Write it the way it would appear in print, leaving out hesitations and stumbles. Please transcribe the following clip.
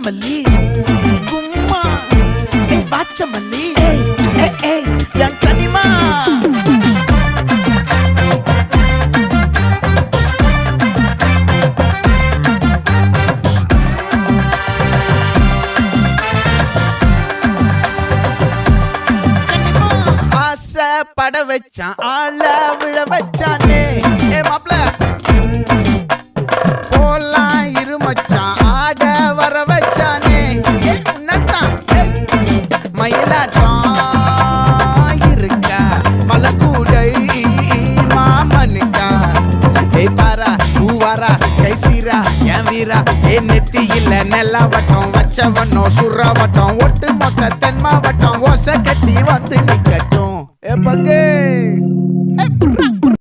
வாச்சமல்லி கும்மா வாச்சமல்லி என் கனிமா பட வச்சான் ஆள விழ வச்சானே மாப்ள போலாம் இருமச்சான் ஆட வர வச்சானே உன்னத்தான் மயிலாட்டம் இருக்கா மலக்கூடை மாமனுக்கா பாரா பூவாரா கைசீரா என் வீரா நெத்தி இல்ல நெல்லா வட்டம் வச்சவனோ சுறா வட்டம் ஒட்டு மொத்த தென் மாவட்டம் ஓசை கட்டி வந்து நிக்கட்டும் பங்கே